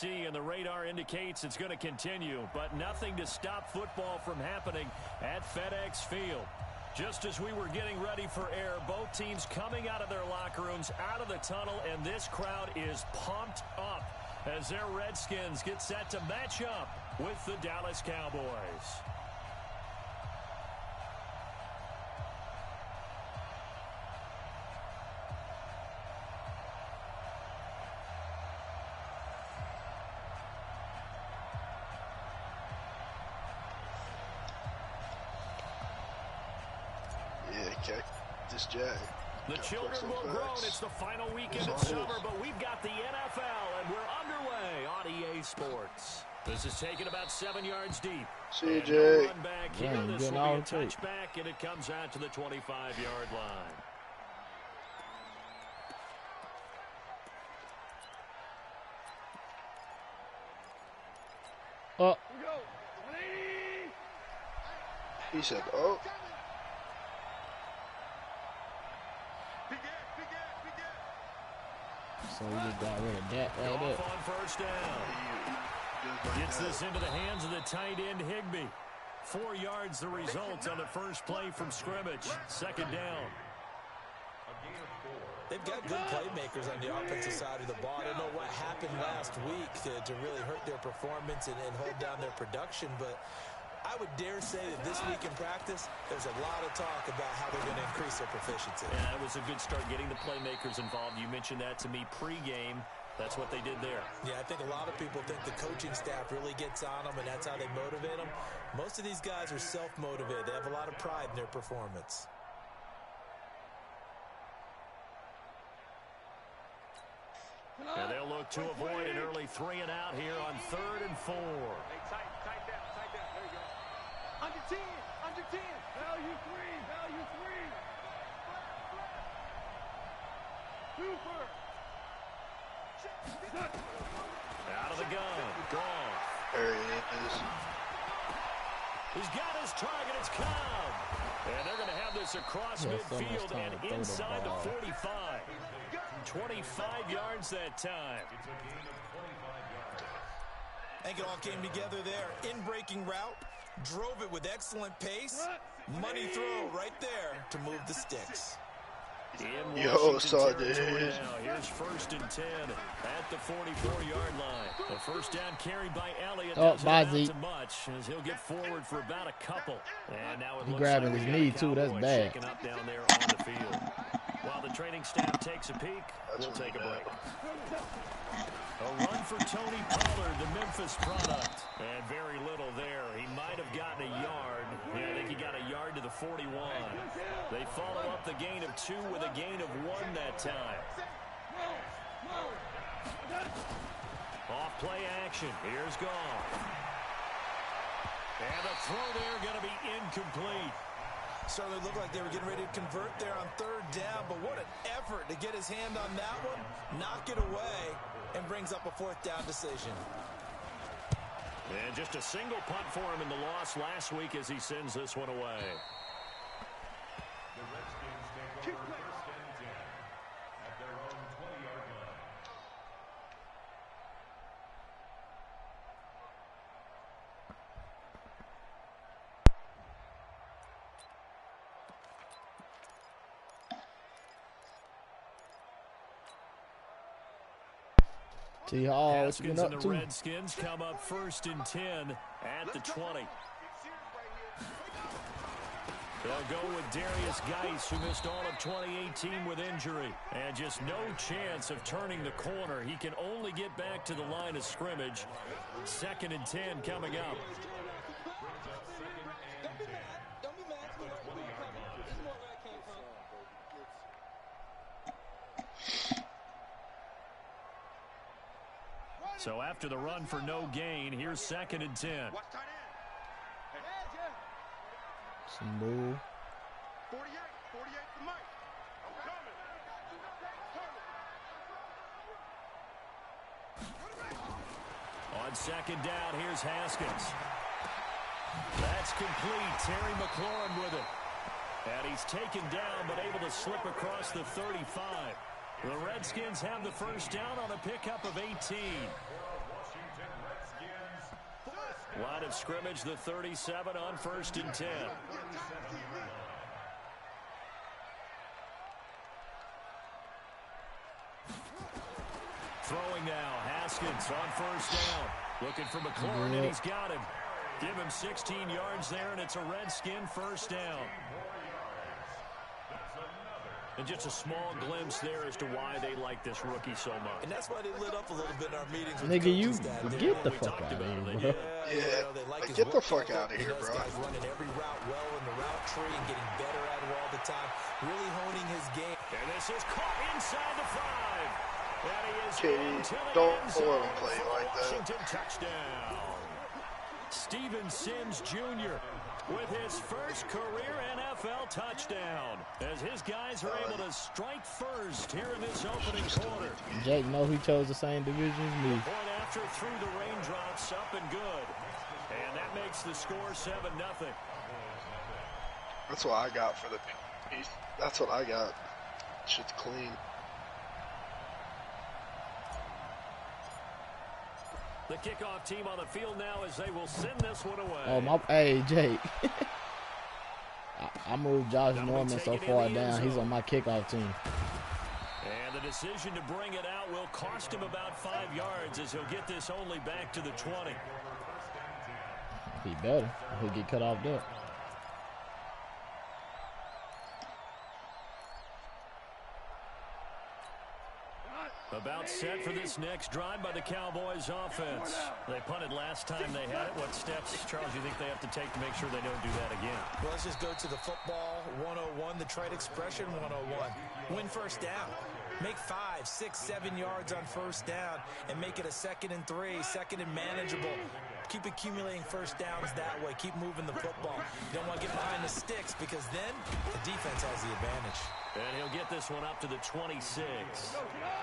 And the radar indicates it's going to continue, but nothing to stop football from happening at FedEx Field. Just as we were getting ready for air, both teams coming out of their locker rooms, out of the tunnel, and this crowd is pumped up as their Redskins get set to match up with the Dallas Cowboys. Okay, just Jay. The children will grow. It's the final weekend of summer, but we've got the NFL, and we're underway on EA Sports. This is taken about 7 yards deep. See you, Jay. No run back here. This will be a touchback, and it comes out to the 25-yard line. Oh. He said, oh. So we just got rid of that right there. On first down. Gets this into the hands of the tight end, Higbee. 4 yards the result on the first play from scrimmage. Second down. They've got good playmakers on the offensive side of the ball. I don't know what happened last week to really hurt their performance and hold down their production, but I would dare say that this week in practice, there's a lot of talk about how they're going to increase their proficiency. Yeah, it was a good start getting the playmakers involved. You mentioned that to me pregame. That's what they did there. Yeah, I think a lot of people think the coaching staff really gets on them, and that's how they motivate them. Most of these guys are self-motivated. They have a lot of pride in their performance. And they'll look to avoid an early 3 and out here on 3rd and 4. Hey, tight down. There you go. Under 10. Value 3. Super. Out of the gun. Gone. There he is. He's got his target. It's Cobb. And they're going to have this across midfield and inside the 45. 25 yards that time. I think it all came together there. In-breaking route. Drove it with excellent pace. Money throw right there to move the sticks. Yo, saw this. Here's 1st and 10 at the 44-yard line. The first down carried by Elliott doesn't amount to much as he'll get forward for about a couple. And now it looks grabbing like his knee too. That's bad. shaking up down there on the field. While the training staff takes a peek, we'll take a break. A run for Tony Pollard, the Memphis product. And very little there. He might have gotten a yard. Yeah, I think he got a yard to the 41. They follow up the gain of 2 with a gain of 1 that time. Off play action. Here's Goff. And the throw there going to be incomplete. Certainly looked like they were getting ready to convert there on 3rd down, but what an effort to get his hand on that one, knock it away, and brings up a 4th down decision. And just a single punt for him in the loss last week as he sends this one away. The Redskins take over 1st and 10 at their own 20-yard line. Haskins and the Redskins come up 1st and 10 at the 20. They'll go with Darius Geis, who missed all of 2018 with injury. And just no chance of turning the corner. He can only get back to the line of scrimmage. 2nd and 10 coming up. So after the run for no gain, here's 2nd and 10. Some bull. 48 for Mike. On 2nd down, here's Haskins. That's complete. Terry McLaurin with it. And he's taken down, but able to slip across the 35. The Redskins have the 1st down on a pickup of 18. of scrimmage, the 37 on 1st and 10. Throwing now, Haskins on 1st down. Looking for McLaurin, and he's got him. Give him 16 yards there, and it's a Redskin 1st down. And just a small glimpse there as to why they like this rookie so much. And that's why they lit up a little bit in our meetings. Nigga, you get the fuck out of here, bro. Yeah, like get the fuck out of here, bro. Guys running every route well in the route tree and getting better at it all the time. Really honing his game. And this is caught inside the 5. And he is don't let him play like that. Washington touchdown. Steven Sims Jr. with his first career NFL touchdown, as his guys are able to strike first here in this opening quarter. Jake know he chose the same division as me. Point after through the raindrops, up and good. And that makes the score 7-0. That's what I got for the piece. That's what I got. Shit's clean. The kickoff team on the field now as they will send this one away. Oh, my. Hey, Jake. I moved Josh Norman so far down. He's on my kickoff team. And the decision to bring it out will cost him about 5 yards as he'll get this only back to the 20. He better. He'll get cut off there. About set for this next drive by the Cowboys offense. They punted last time they had it. What steps, Charles, you think they have to take to make sure they don't do that again? Well, let's just go to the football 101, the trade expression 101. Win first down. Make 5, 6, 7 yards on first down and make it a 2nd and 3, 2nd and manageable. Keep accumulating first downs that way. Keep moving the football. You don't want to get behind the sticks because then the defense has the advantage. And he'll get this one up to the 26.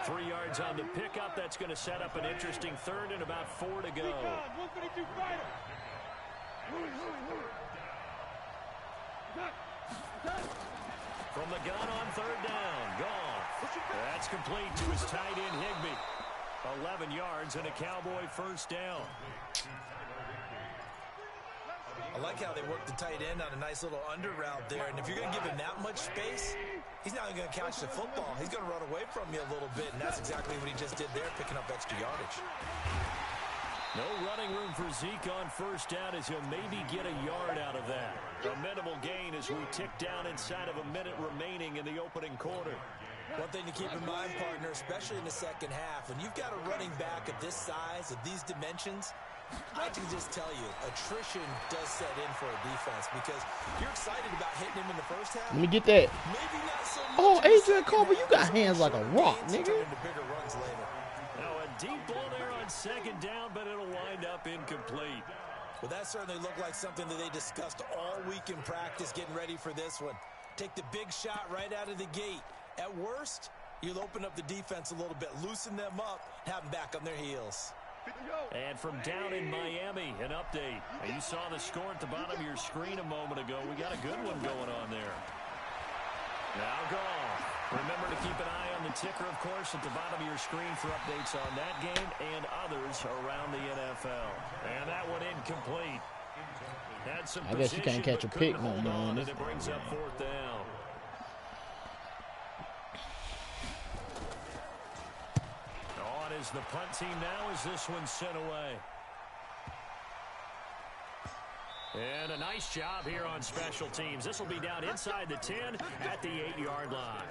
3 yards on the pickup. That's going to set up an interesting 3rd and about 4 to go. From the gun on 3rd down. Gone. That's complete to his tight end, Higbee. 11 yards and a Cowboy 1st down. I like how they work the tight end on a nice little under route there. And if you're going to give him that much space, he's not going to catch the football. He's going to run away from you a little bit, and that's exactly what he just did there, picking up extra yardage. No running room for Zeke on 1st down as he'll maybe get a yard out of that. A minimal gain as we tick down inside of a minute remaining in the opening quarter. One thing to keep in mind, partner, especially in the second half, when you've got a running back of this size, of these dimensions, I can just tell you, attrition does set in for a defense because you're excited about hitting him in the first half. Let me get that. Maybe not so much. Oh, Adrian Colbert, you got hands like a rock, nigga. Bigger runs later. Now a deep ball there on 2nd down, but it'll wind up incomplete. Well, that certainly looked like something that they discussed all week in practice, getting ready for this one. Take the big shot right out of the gate. At worst, you'll open up the defense a little bit, loosen them up, have them back on their heels. And from down in Miami, an update. You saw the score at the bottom of your screen a moment ago. We got a good one going on there. Now gone. Remember to keep an eye on the ticker, of course, at the bottom of your screen for updates on that game and others around the NFL. And that one incomplete. Had some I guess you can't catch a pick no more on this. It brings up 4th down. Is the punt team now as this one's sent away. And a nice job here on special teams. This will be down inside the 10 at the 8-yard line.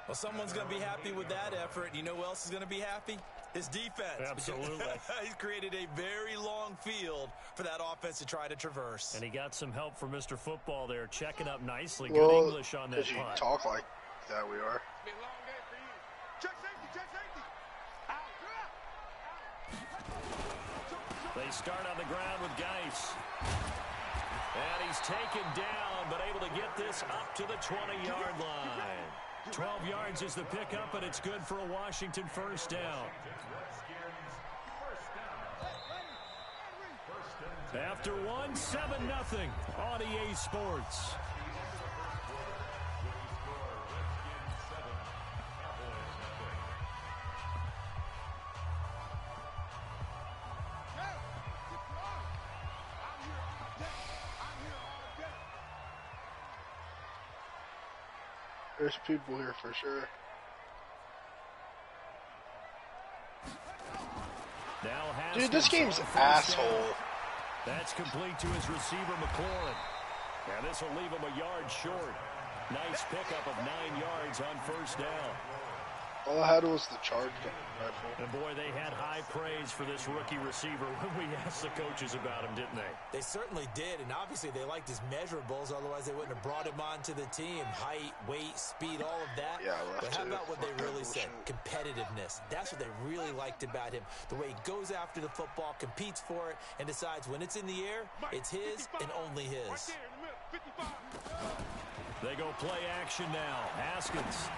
Well, someone's going to be happy with that effort. You know who else is going to be happy? His defense. Absolutely. He's created a very long field for that offense to try to traverse. And he got some help from Mr. Football there, checking up nicely. Well, good English on that punt. You punt. talk like that, we are. They start on the ground with Geis. And he's taken down, but able to get this up to the 20-yard line. 12 yards is the pickup, and it's good for a Washington 1st down. After one, 7-0 on EA Sports. There's people here for sure. Now Dude, this game's Haskins asshole. That's complete to his receiver, McLaurin. And this will leave him a yard short. Nice pickup of 9 yards on first down. All I had was the charge rifle. And boy, they had high praise for this rookie receiver when we asked the coaches about him, didn't they? They certainly did, and obviously they liked his measurables, otherwise they wouldn't have brought him onto the team. Height, weight, speed, all of that. Yeah, but how about what they really said? Competitiveness. That's what they really liked about him. The way he goes after the football, competes for it, and decides when it's in the air, it's his and only his. They go play action now. Haskins.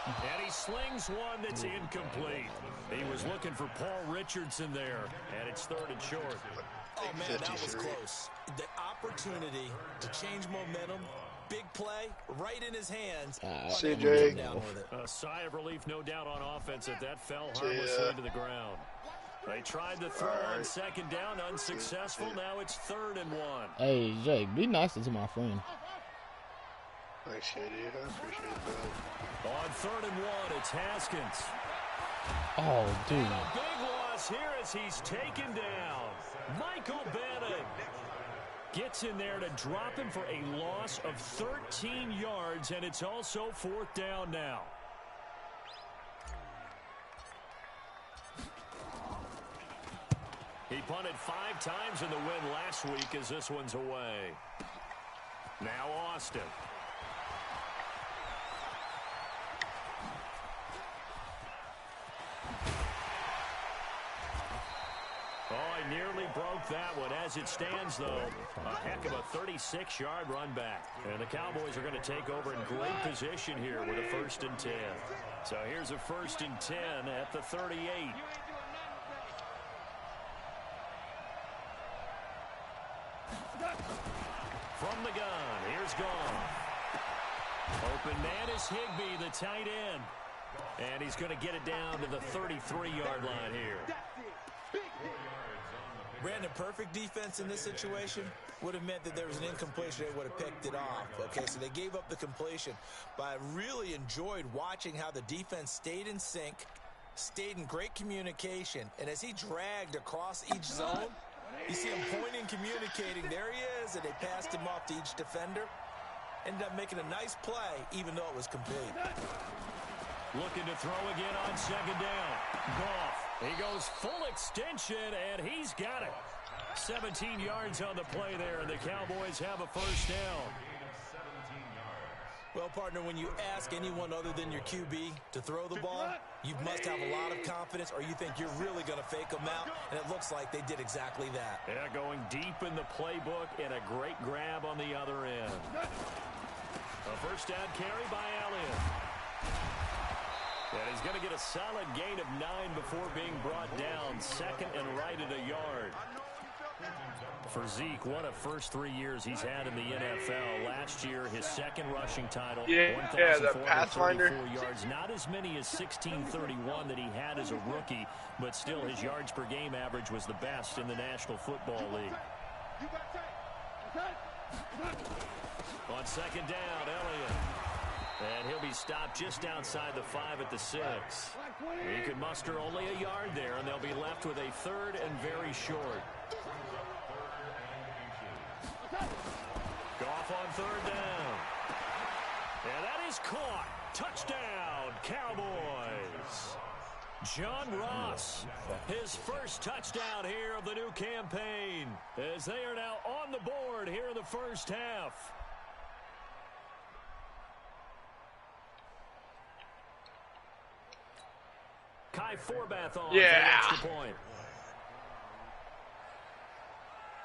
And he slings one that's incomplete. He was looking for Paul Richardson there, and it's 3rd and short. Oh, man, that was close. The opportunity to change momentum, big play, right in his hands. CJ. A sigh of relief, no doubt, on offense at that fell harmlessly to the ground. They tried to throw on 2nd down, unsuccessful. Now it's 3rd and 1. Hey, Jake, be nice to my friend. Thanks, JD. I appreciate that. On 3rd and 1, it's Haskins. Oh, dude. And a big loss here as he's taken down. Michael Bennett gets in there to drop him for a loss of 13 yards, and it's also 4th down now. He punted 5 times in the win last week as this one's away. Now Austin. Oh, he nearly broke that one. As it stands, though, a heck of a 36-yard run back. And the Cowboys are going to take over in great position here with a 1st and 10. So here's a 1st and 10 at the 38. From the gun, here's Gone. Open man is Higbee, the tight end. And he's going to get it down to the 33-yard line here. Brandon, perfect defense in this situation would have meant that there was an incompletion. They would have picked it off. Okay, so they gave up the completion. But I really enjoyed watching how the defense stayed in sync, stayed in great communication. And as he dragged across each zone, you see him pointing, communicating. There he is, and they passed him off to each defender. Ended up making a nice play, even though it was complete. Looking to throw again on 2nd down. Goff. He goes full extension, and he's got it. 17 yards on the play there, and the Cowboys have a 1st down. Well, partner, when you ask anyone other than your QB to throw the ball, you must have a lot of confidence, or you think you're really going to fake them out, and it looks like they did exactly that. Yeah, going deep in the playbook, and a great grab on the other end. A 1st down carry by Elliott. And he's going to get a solid gain of 9 before being brought down. 2nd and right at a yard. For Zeke, what a first 3 years he's had in the NFL. Last year, his 2nd rushing title. Yeah, the Pathfinder. Yards. Not as many as 1631 that he had as a rookie, but still his yards per game average was the best in the National Football League. On 2nd down, Elliott. And he'll be stopped just outside the 5 at the 6. He could muster only a yard there, and they'll be left with a 3rd and very short. Goff on 3rd down. And that is caught. Touchdown, Cowboys. John Ross, his first touchdown here of the new campaign, as they are now on the board here in the 1st half. Kai Forbath on for the extra point.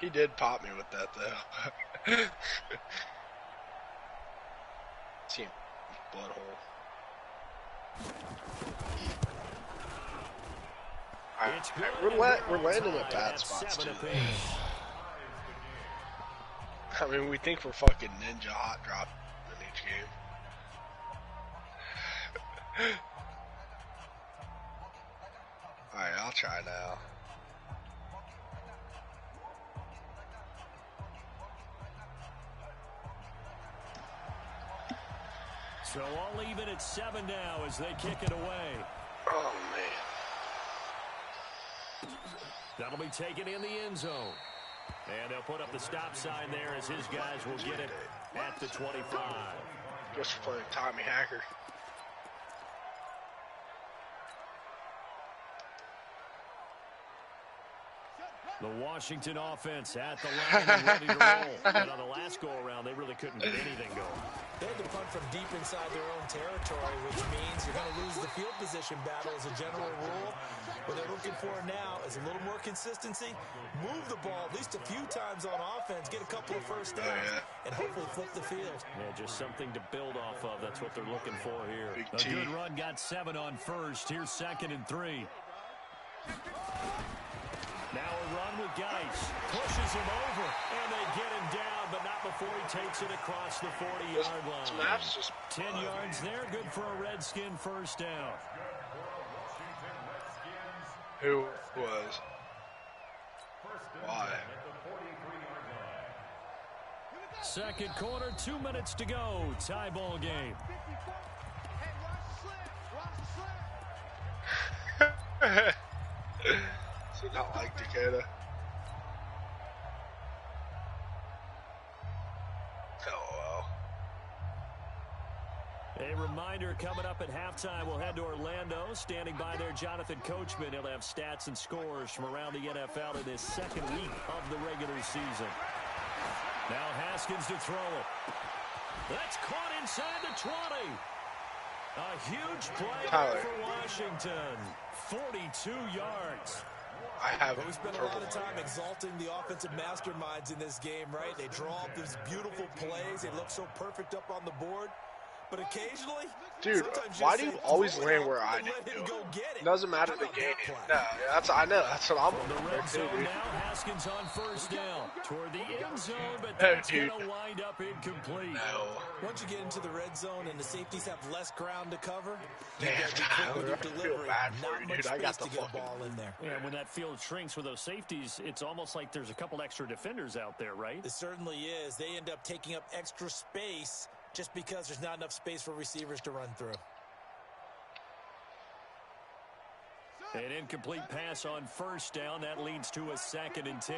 He did pop me with that, though. See him. Blood hole. We're landing at bad spots, too. I mean, we think we're fucking ninja hot drop in each game. Alright, I'll try now. So all even at 7 now as they kick it away. Oh, man. That'll be taken in the end zone. And they'll put up the stop sign there as his guys will get it at the 25. Just for playing Tommy Hacker. The Washington offense at the line and ready to roll. And on the last go-around, they really couldn't get anything going. They had to punt from deep inside their own territory, which means you're going to lose the field position battle as a general rule. What they're looking for now is a little more consistency, move the ball at least a few times on offense, get a couple of first downs, and hopefully flip the field. Yeah, just something to build off of. That's what they're looking for here. A good run got 7 on first. Here's 2nd and 3. Now a run with Geis. Pushes him over, and they get him down, but not before he takes it across the 40-yard line. 10 yards there, good for a Redskin first down. Who was? Why? Second quarter, 2 minutes to go. Tie ball game. So not like Decatur. LOL. A reminder coming up at halftime, we'll head to Orlando. Standing by there, Jonathan Coachman. He'll have stats and scores from around the NFL in his second week of the regular season. Now Haskins to throw it. That's caught inside the 20. A huge play for Washington. 42 yards. We spent a lot of time exalting the offensive masterminds in this game, right? They draw up these beautiful plays. They look so perfect up on the board. But occasionally, dude, why do you always land where I do? It doesn't matter the game. No, I know. That's what I'm looking for too, dude. Now Haskins on first down toward the end zone, but that's going to wind up incomplete. No. Once you get into the red zone and the safeties have less ground to cover, damn, Tyler, I feel bad for you, dude. I got the fucking ball in there. Yeah, when that field shrinks with those safeties, it's almost like there's a couple extra defenders out there, right? It certainly is. They end up taking up extra space just because there's not enough space for receivers to run through. An incomplete pass on first down. That leads to a 2nd and 10.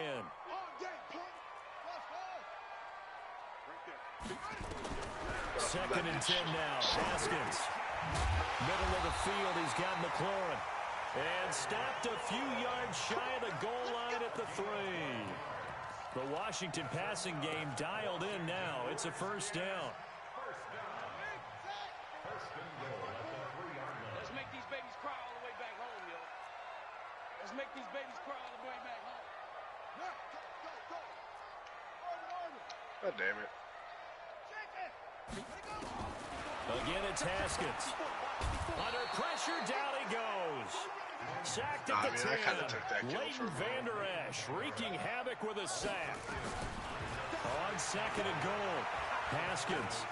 Second and 10 now. Haskins. Middle of the field. He's got McLaurin. And stopped a few yards shy of the goal line at the 3. The Washington passing game dialed in now. It's a first down. Make these babies cry all the way back home. God damn it. Again, it's Haskins. Under pressure, down he goes. Sacked at the 10. Leighton Vander Esch wreaking havoc with a sack. On 2nd and goal, Haskins.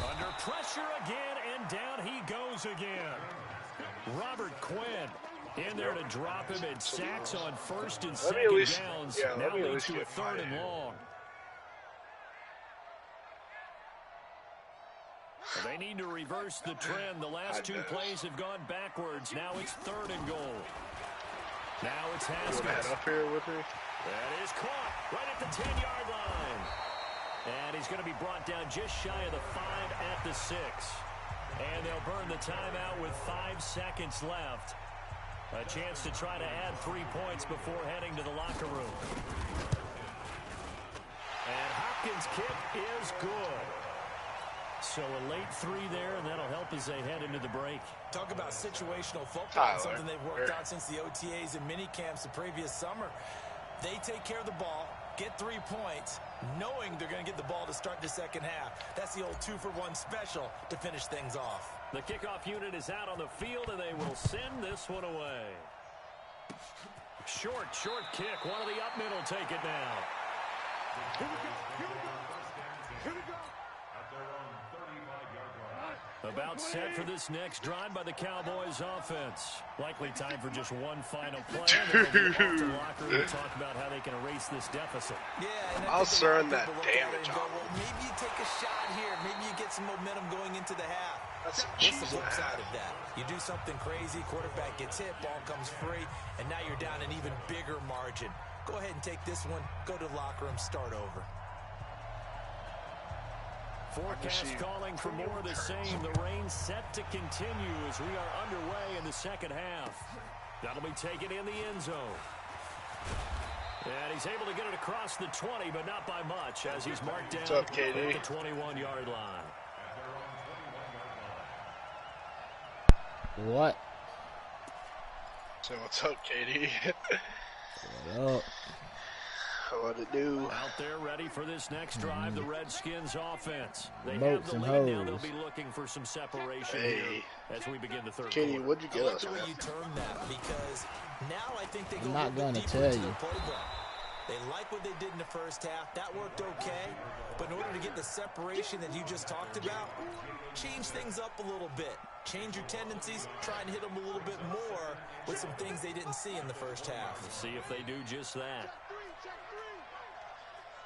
Under pressure again, and down he goes again. Robert Quinn in there to drop him, and sacks on 1st and 2nd downs. Now leads to a 3rd and long. They need to reverse the trend. The last 2 plays have gone backwards. Now it's 3rd and goal. Now it's Haskins. Up here with me. That is caught right at the 10-yard line. And he's going to be brought down just shy of the 5 at the 6. And they'll burn the timeout with 5 seconds left. A chance to try to add 3 points before heading to the locker room. And Hopkins' kick is good. So a late 3 there, and that'll help as they head into the break. Talk about situational football, something they've worked out since the OTAs and mini camps the previous summer. They take care of the ball, get 3 points, knowing they're going to get the ball to start the second half. That's the old 2-for-1 special to finish things off. The kickoff unit is out on the field, and they will send this one away. Short kick. One of the up middle take it now. Here we go. At their own 35-yard line. About set for this next drive by the Cowboys offense. Likely time for just one final play. And they'll be off to the locker room to talk about how they can erase this deficit. Yeah, and I'll earn that damage go, well, maybe you take a shot here. Maybe you get some momentum going into the half. That's some What's the cheese flip side of that? You do something crazy, quarterback gets hit, ball comes free, and now you're down an even bigger margin. Go ahead and take this one, go to the locker room, start over. Forecast calling for more of the same. The rain set to continue as we are underway in the second half. That'll be taken in the end zone. And he's able to get it across the 20, but not by much as he's marked down What's up, KD? at the 21-yard line. What? So what's up, KD? What up? What it do? Out there ready for this next drive, the Redskins offense. They Boats have the and lead now. They'll hoes. be looking for some separation Hey. here as we begin the third KD, quarter. what'd you I get like us, the way man? you term that because now I think they go I'm a not little bit gonna deeper tell into you. the playbook. They like what they did in the first half. That worked okay. But in order to get the separation that you just talked about, change things up a little bit. Change your tendencies. Try and hit them a little bit more with some things they didn't see in the first half. We'll see if they do just that.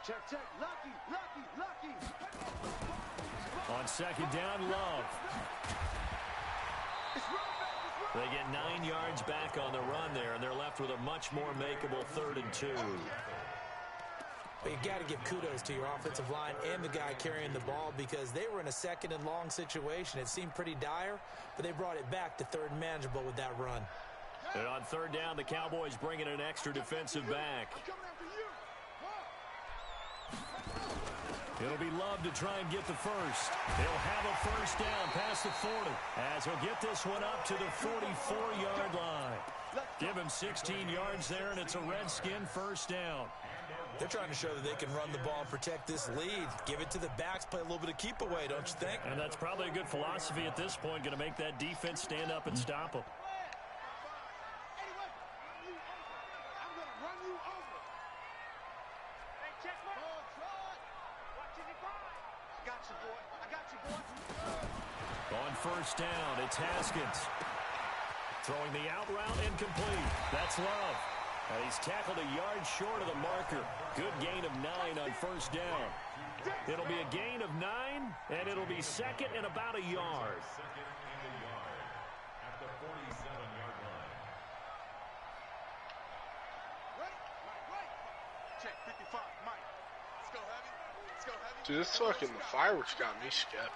Check. Lucky. On second down, Love. They get 9 yards back on the run there, and they're left with a much more makeable 3rd and 2. But you got to give kudos to your offensive line and the guy carrying the ball because they were in a 2nd and long situation. It seemed pretty dire, but they brought it back to 3rd and manageable with that run. And on 3rd down, the Cowboys bring in an extra defensive back. It'll be Love to try and get the first. He'll have a first down past the 40 as he'll get this one up to the 44-yard line. Give him 16 yards there, and it's a Redskin first down. They're trying to show that they can run the ball and protect this lead. Give it to the backs, play a little bit of keep away, don't you think? And that's probably a good philosophy at this point, going to make that defense stand up and stop them. On first down, it's Haskins. Throwing the out route incomplete. That's Love. And he's tackled a yard short of the marker. Good gain of 9 on first down. It'll be a gain of 9, and it'll be 2nd and about a yard. Dude, this fucking fireworks got me scared.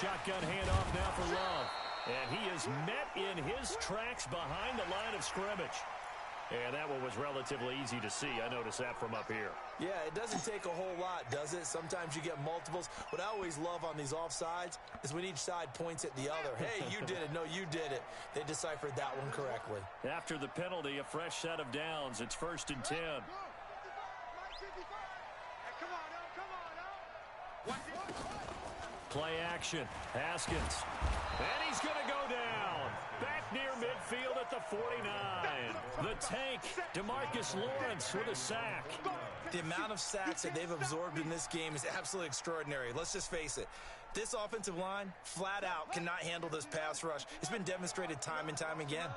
Shotgun handoff now for Love. And he is met in his tracks behind the line of scrimmage. And that one was relatively easy to see. I noticed that from up here. Yeah, it doesn't take a whole lot, does it? Sometimes you get multiples. What I always love on these offsides is when each side points at the other. Hey, you did it. No, you did it. They deciphered that one correctly. After the penalty, a fresh set of downs. It's 1st and 10. Play action. Haskins. And he's going to go down. Back near midfield at the 49. The tank, DeMarcus Lawrence with a sack. The amount of sacks that they've absorbed in this game is absolutely extraordinary. Let's just face it. This offensive line, flat out, cannot handle this pass rush. It's been demonstrated time and time again.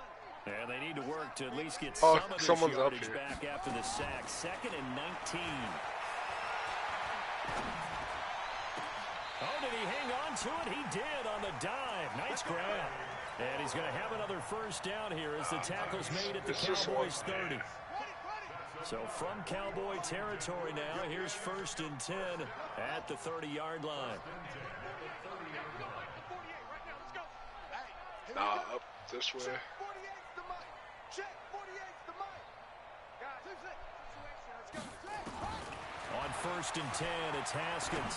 And they need to work to at least get some of this someone's up yardage here. back after the sack. 2nd and 19. Oh, did he hang on to it? He did on the dive. Nice grab. And he's going to have another first down here as the tackle's made at the Cowboys 30. So from Cowboy territory now, here's 1st and 10 at the 30-yard line. Nah, up this way. On 1st and 10, it's Haskins.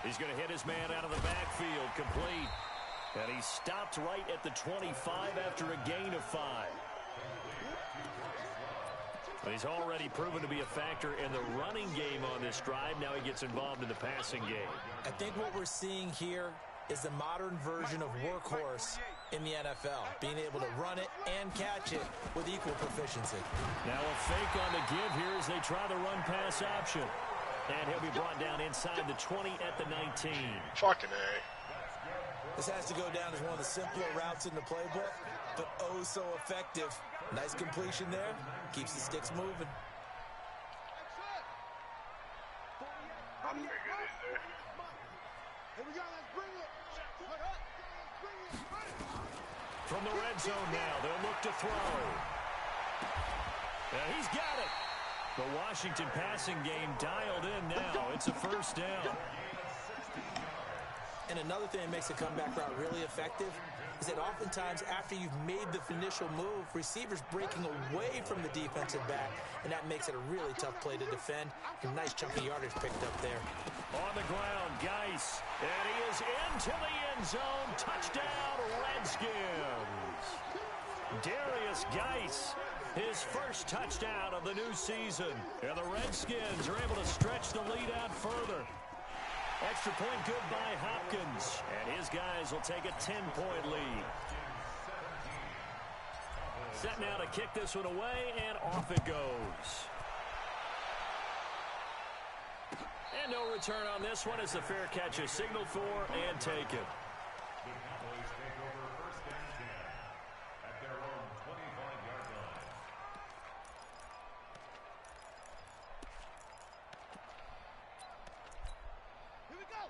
He's going to hit his man out of the backfield, complete. And he stopped right at the 25 after a gain of 5. He's already proven to be a factor in the running game on this drive. Now he gets involved in the passing game. I think what we're seeing here is the modern version of workhorse in the NFL, being able to run it and catch it with equal proficiency. Now a fake on the give here as they try the run-pass option. And he'll be brought down inside the 20 at the 19. Fucking A. This has to go down as one of the simpler routes in the playbook, but oh so effective. Nice completion there. Keeps the sticks moving. Not very good either. Here we go, let's bring it. From the red zone now, they'll look to throw. And he's got it. The Washington passing game dialed in now. It's a first down. And another thing that makes a comeback route really effective is that oftentimes after you've made the initial move, receivers breaking away from the defensive back, and that makes it a really tough play to defend. A nice chunky yardage picked up there. On the ground, Geis, and he is into the end zone. Touchdown, Redskins. Darius Geis, his first touchdown of the new season. And the Redskins are able to stretch the lead out further. Extra point good by Hopkins. And his guys will take a 10-point lead. Set now to kick this one away, and off it goes. And no return on this one as the fair catch is signaled for and taken.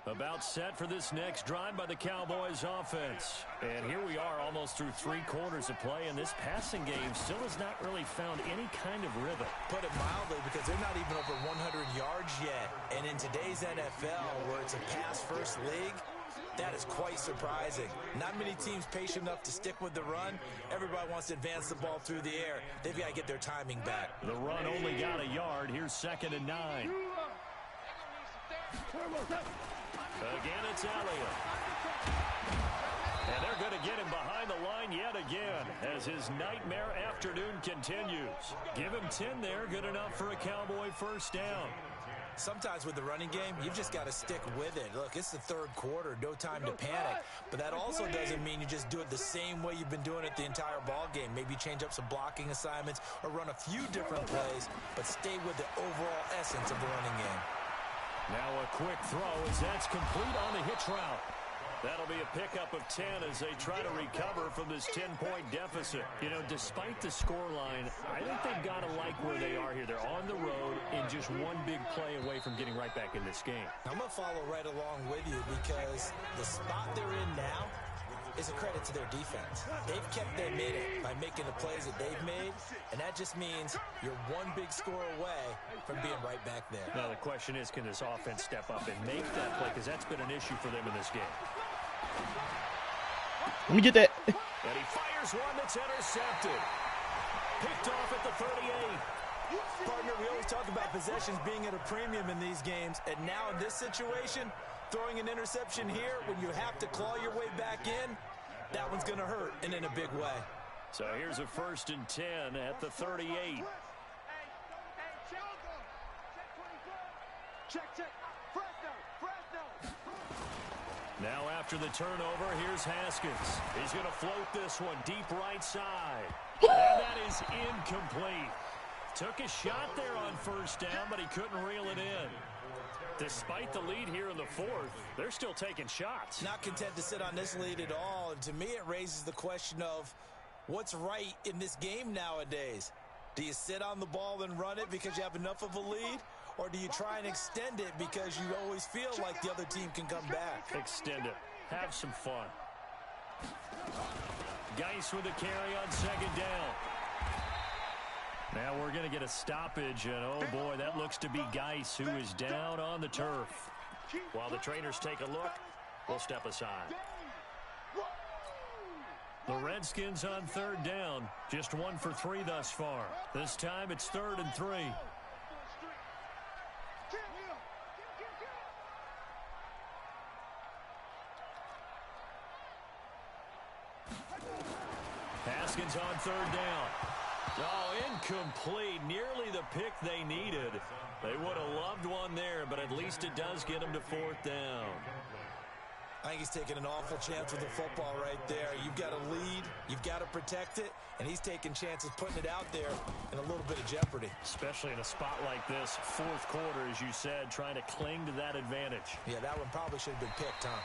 About set for this next drive by the Cowboys offense. And here we are almost through 3 quarters of play, and this passing game still has not really found any kind of rhythm. Put it mildly, because they're not even over 100 yards yet. And in today's NFL, where it's a pass-first league, that is quite surprising. Not many teams patient enough to stick with the run. Everybody wants to advance the ball through the air. They've got to get their timing back. The run only got a yard. Here's 2nd and 9. Again, it's Elliott. And they're going to get him behind the line yet again as his nightmare afternoon continues. Give him 10 there, good enough for a Cowboy first down. Sometimes with the running game, you've just got to stick with it. Look, it's the 3rd quarter, no time to panic. But that also doesn't mean you just do it the same way you've been doing it the entire ball game. Maybe change up some blocking assignments or run a few different plays, but stay with the overall essence of the running game. Now a quick throw as that's complete on the hitch route. That'll be a pickup of 10 as they try to recover from this 10-point deficit. You know, despite the scoreline, I think they've got to like where they are here. They're on the road and just one big play away from getting right back in this game. I'm going to follow right along with you because the spot they're in now is a credit to their defense. They've kept them in it by making the plays that they've made, and that just means you're one big score away from being right back there. Now the question is, can this offense step up and make that play? Because that's been an issue for them in this game. Let me get that. And he fires one that's intercepted. Picked off at the 38. Partner, we always talk about possessions being at a premium in these games, and now in this situation, throwing an interception here when you have to claw your way back in, that one's going to hurt, and in a big way. So here's a 1st and 10 at the 38. Check. Fresno. Now after the turnover, here's Haskins. He's going to float this one deep right side. And that is incomplete. Took a shot there on 1st down, but he couldn't reel it in. Despite the lead here in the 4th, they're still taking shots. Not content to sit on this lead at all. And to me, it raises the question of what's right in this game nowadays. Do you sit on the ball and run it because you have enough of a lead? Or do you try and extend it because you always feel like the other team can come back? Extend it. Have some fun. Geis with a carry on 2nd down. Now we're going to get a stoppage, and oh boy, that looks to be Geis, who is down on the turf. While the trainers take a look, we'll step aside. The Redskins on 3rd down, just 1 for 3 thus far. This time it's 3rd and 3. Haskins on 3rd down. Oh, incomplete. Nearly the pick they needed. They would have loved one there, but at least it does get them to 4th down. I think he's taking an awful chance with the football right there. You've got to lead, you've got to protect it, and he's taking chances putting it out there in a little bit of jeopardy. Especially in a spot like this, fourth quarter, as you said, trying to cling to that advantage. Yeah, that one probably should have been picked, huh?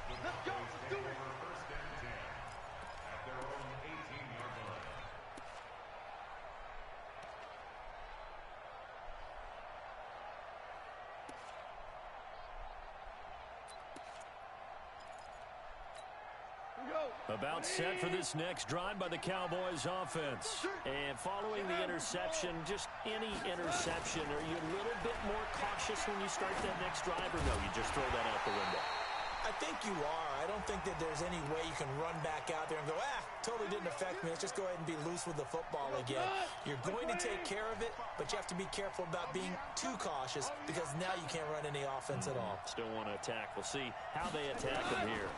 Let's go. Let's do it. About set for this next drive by the Cowboys offense. And following the interception, just any interception, are you a little bit more cautious when you start that next drive, or no, you just throw that out the window? I think you are. I don't think that there's any way you can run back out there and go, totally didn't affect me. Let's just go ahead and be loose with the football again. You're going to take care of it, but you have to be careful about being too cautious because now you can't run any offense at all. Still want to attack. We'll see how they attack him here.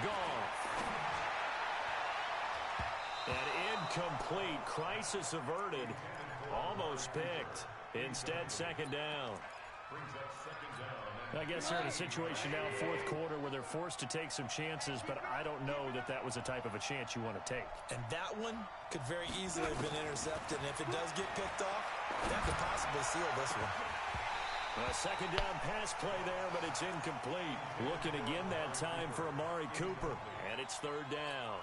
Goff. And incomplete. Crisis averted. Almost picked. Instead, second down. I guess they're in a situation now, fourth quarter, where they're forced to take some chances, but I don't know that that was the type of a chance you want to take. And that one could very easily have been intercepted, and if it does get picked off, that could possibly seal this one. A second down pass play there, but it's incomplete. Looking again that time for Amari Cooper, and it's third down.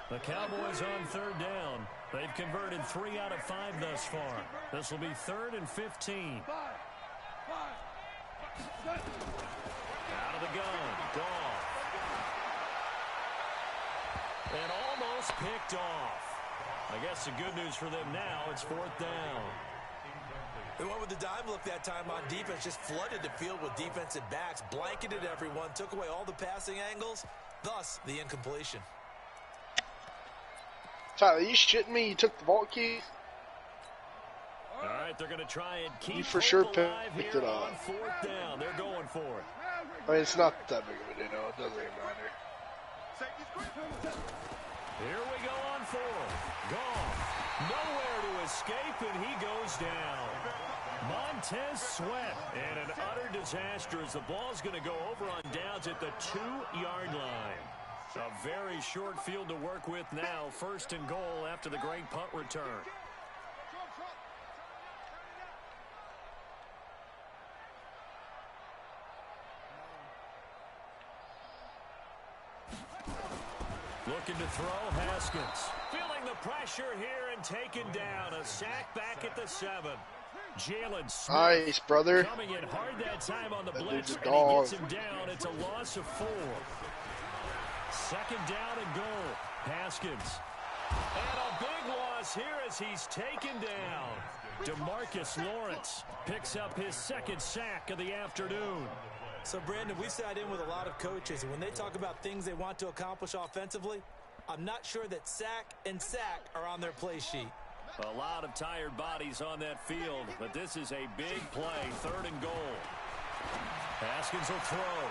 The Cowboys on third down. They've converted 3 out of 5 thus far. This will be 3rd and 15. Out of the gun, Goff. And almost picked off. I guess the good news for them now, it's 4th down. They went with the dime look that time on defense, just flooded the field with defensive backs, blanketed everyone, took away all the passing angles, thus the incompletion. Tyler, you shitting me? You took the vault key? All right, they're going to try and keep you for sure alive picked here it up. on 4th down. They're going for it. I mean, it's not that big of a deal. It doesn't even matter. Here we go on 4th. Goff. Nowhere to escape, and he goes down. Montez Sweat, and an utter disaster as the ball's going to go over on downs at the 2-yard line. A very short field to work with now. 1st and goal after the great punt return. Looking to throw, Haskins. Feeling the pressure here and taken down. A sack back at the 7. Jalen Smith. Nice, brother. Coming in hard that time on the blitz, and dog. he gets him down. It's a loss of 4. 2nd down and goal. Haskins. And a big loss here as he's taken down. DeMarcus Lawrence picks up his 2nd sack of the afternoon. So, Brandon, we sat in with a lot of coaches, and when they talk about things they want to accomplish offensively, I'm not sure that sack and sack are on their play sheet. A lot of tired bodies on that field, but this is a big play, 3rd and goal. Haskins will throw.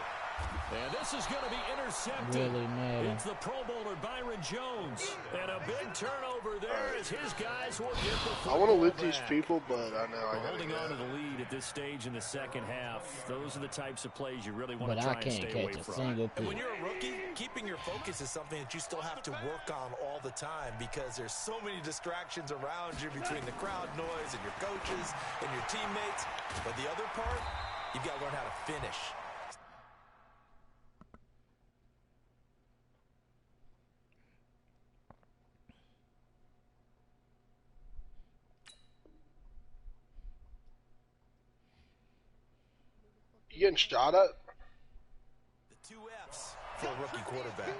And this is going to be intercepted. Really mad. It's the Pro Bowler Byron Jones. And a big turnover there as his guys will get the football I want to loot back. these people, but I know I got to Holding on to the lead at this stage in the second half. Those are the types of plays you really want But to try I and can't stay away catch a from. single And when pick. you're a rookie, keeping your focus is something that you still have to work on all the time because there's so many distractions around you between the crowd noise and your coaches and your teammates. But the other part, you've got to learn how to finish. You getting shot at? The 2 F's for a rookie quarterback.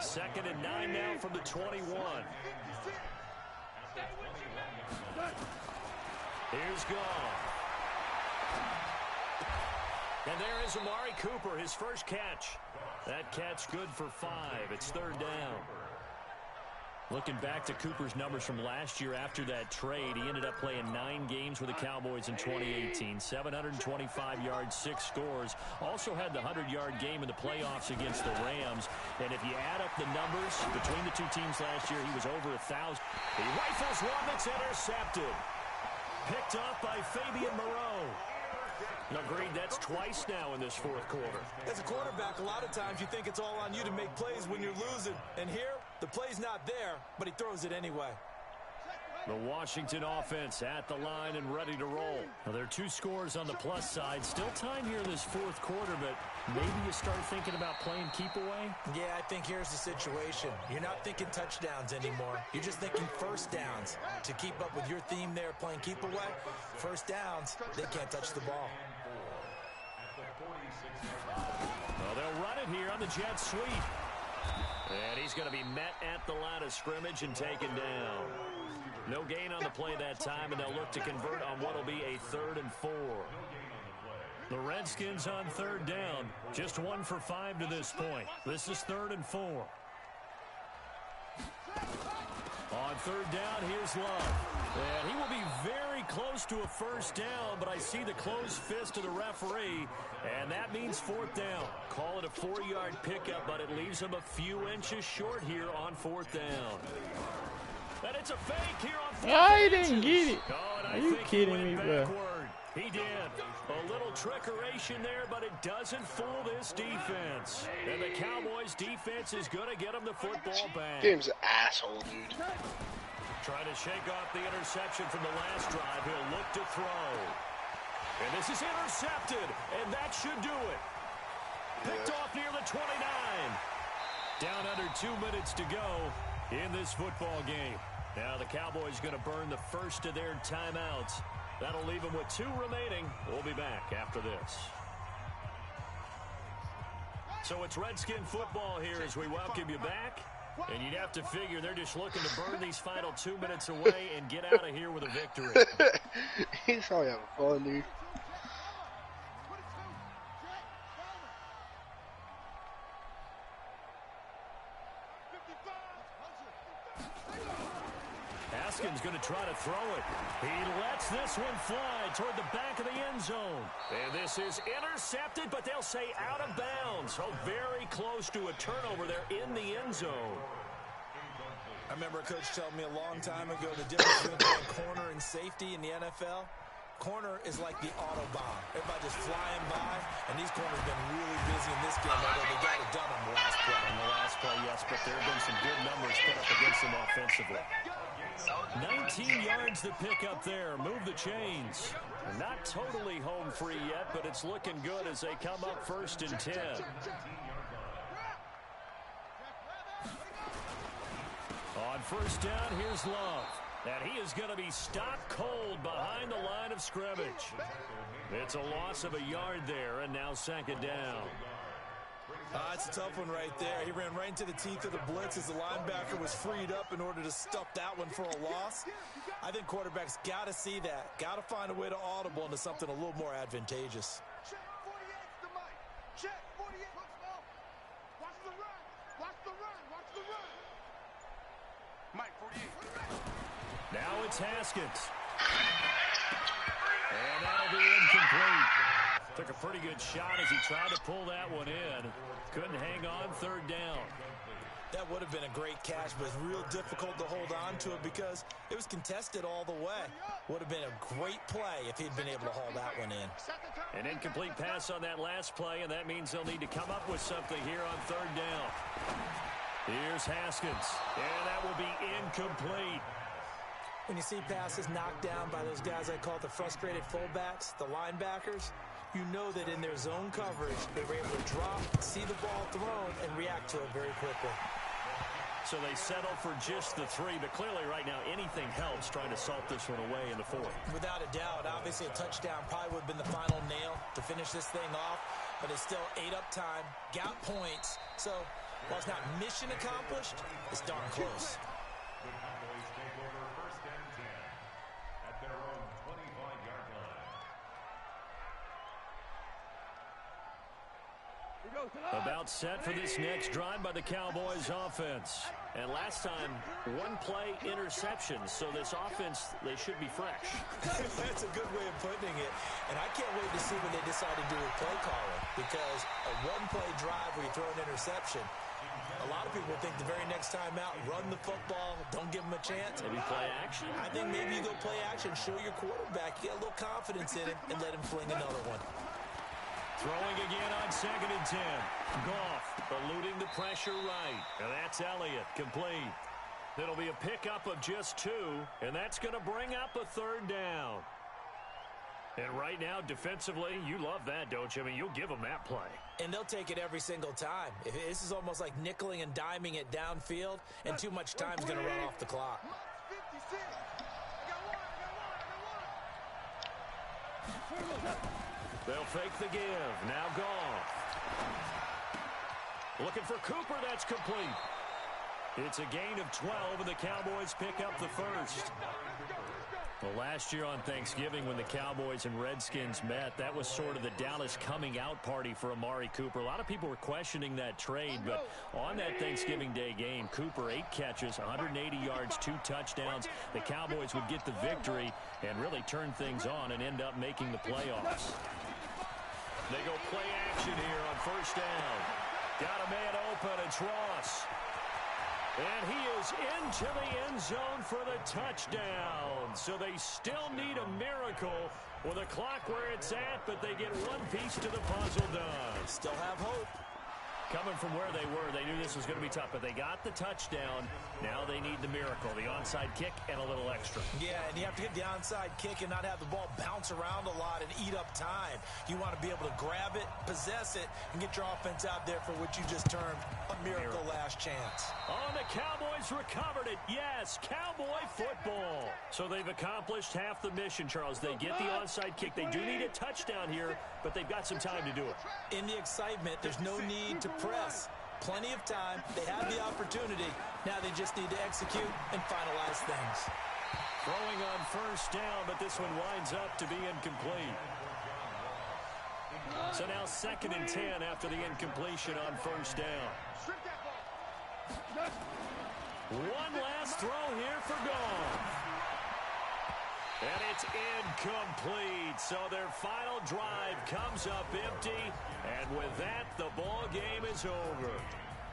2nd and 9 now from the 21. Here's Goff. And there is Amari Cooper, his first catch. That catch good for 5. It's 3rd down. Looking back to Cooper's numbers from last year after that trade, he ended up playing 9 games with the Cowboys in 2018. 725 yards, 6 scores. Also had the 100-yard game in the playoffs against the Rams. And if you add up the numbers between the 2 teams last year, he was over 1,000. He rifles one that's intercepted. Picked up by Fabian Moreau. Agreed, that's twice now in this fourth quarter. As a quarterback, a lot of times you think it's all on you to make plays when you're losing. And here, the play's not there, but he throws it anyway. The Washington offense at the line and ready to roll. Now, there are 2 scores on the plus side. Still time here in this fourth quarter, but maybe you start thinking about playing keep away? Yeah, I think here's the situation. You're not thinking touchdowns anymore. You're just thinking first downs. To keep up with your theme there, playing keep away, first downs, they can't touch the ball. Well, they'll run it here on the jet sweep. And he's going to be met at the line of scrimmage and taken down. No gain on the play that time, and they'll look to convert on what will be a 3rd and 4. The Redskins on 3rd down. Just 1 for 5 to this point. This is 3rd and 4. On 3rd down, here's Love. And he will be very close to a first down, but I see the closed fist of the referee, and that means 4th down. Call it a 4-yard pickup, but it leaves him a few inches short here on 4th down. And it's a fake here on 4th down. I didn't get it. Are you kidding me, bro? He did. A little trickeration there, but it doesn't fool this defense. And the Cowboys' defense is going to get him the football back. Game's an asshole, dude. Trying to shake off the interception from the last drive. He'll look to throw. And this is intercepted, and that should do it. Picked off near the 29. Down under 2 minutes to go in this football game. Now the Cowboys going to burn the first of their timeouts. That'll leave them with 2 remaining. We'll be back after this. So it's Redskin football here as we welcome you back. And you'd have to figure they're just looking to burn these final 2 minutes away and get out of here with a victory. He's probably having fun, dude. Haskins going to try to throw it. He lets this one fly toward the back of the end zone. And this is intercepted, but they'll say out of bounds. So very close to a turnover there in the end zone. I remember a coach telling me a long time ago the difference between corner and safety in the NFL. Corner is like the Autobahn. Everybody just flying by, and these corners have been really busy in this game, although they got it done on the last play. On the last play, yes, but there have been some good numbers put up against them offensively. 19 yards to pick up there. Move the chains. Not totally home free yet, but it's looking good as they come up 1st and 10. On 1st down, here's Love. And he is going to be stopped cold behind the line of scrimmage. It's a loss of a yard there, and now 2nd down. It's a tough one right there. He ran right into the teeth of the blitz as the linebacker was freed up in order to stuff that one for a loss. I think quarterbacks got to see that. Got to find a way to audible into something a little more advantageous. Check 48 to Mike. Check 48. Watch the run. Watch the run. Watch the run. Mike, 48. Now it's Haskins. And that'll be incomplete. Took a pretty good shot as he tried to pull that one in. Couldn't hang on 3rd down. That would have been a great catch, but it's real difficult to hold on to it because it was contested all the way. Would have been a great play if he'd been able to haul that one in. An incomplete pass on that last play, and that means they'll need to come up with something here on 3rd down. Here's Haskins, and that will be incomplete. When you see passes knocked down by those guys I call the frustrated fullbacks, the linebackers, you know that in their zone coverage, they were able to drop, see the ball thrown, and react to it very quickly. So they settle for just the 3, but clearly right now anything helps trying to salt this one away in the 4th. Without a doubt, obviously a touchdown probably would have been the final nail to finish this thing off, but it's still 8 up time, got points, so while it's not mission accomplished, it's darn close. About set for this next drive by the Cowboys offense. And last time, 1 play interception. So this offense, they should be fresh. That's a good way of putting it. And I can't wait to see what they decide to do with play calling. Because a 1-play drive where you throw an interception, a lot of people think the very next time out, run the football, don't give them a chance. Maybe play action? I think maybe you go play action, show your quarterback, get a little confidence in it, and let him fling another one. Throwing again on 2nd and 10. Goff eluding the pressure right. And that's Elliott, complete. It'll be a pickup of just 2, and that's going to bring up a 3rd down. And right now, defensively, you love that, don't you? I mean, you'll give them that play. And they'll take it every single time. This is almost like nickeling and diming it downfield, and too much time is going to run off the clock. They'll fake the give. Now Goff. Looking for Cooper. That's complete. It's a gain of 12, and the Cowboys pick up the first. Well, last year on Thanksgiving when the Cowboys and Redskins met, that was sort of the Dallas coming out party for Amari Cooper. A lot of people were questioning that trade, but on that Thanksgiving Day game, Cooper 8 catches, 180 yards, 2 touchdowns. The Cowboys would get the victory and really turn things on and end up making the playoffs. They go play action here on 1st down. Got a man open. It's Ross. And he is into the end zone for the touchdown. So they still need a miracle with a clock where it's at, but they get one piece to the puzzle done. Still have hope. Coming from where they were, they knew this was going to be tough, but they got the touchdown. Now they need the miracle, the onside kick and a little extra. Yeah, and you have to get the onside kick and not have the ball bounce around a lot and eat up time. You want to be able to grab it, possess it, and get your offense out there for what you just termed a miracle last chance. Oh, the Cowboys recovered it. Yes, Cowboy football. So they've accomplished half the mission, Charles. They get the onside kick. They do need a touchdown here, but they've got some time to do it. In the excitement, there's no need to press. Plenty of time. They have the opportunity. Now they just need to execute and finalize things. Throwing on 1st down, but this one winds up to be incomplete. So now 2nd and 10 after the incompletion on 1st down. One last throw here for Goff. And it's incomplete. So their final drive comes up empty. And with that, the ball game is over.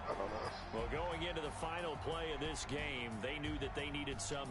I don't know. Well, going into the final play of this game, they knew that they needed some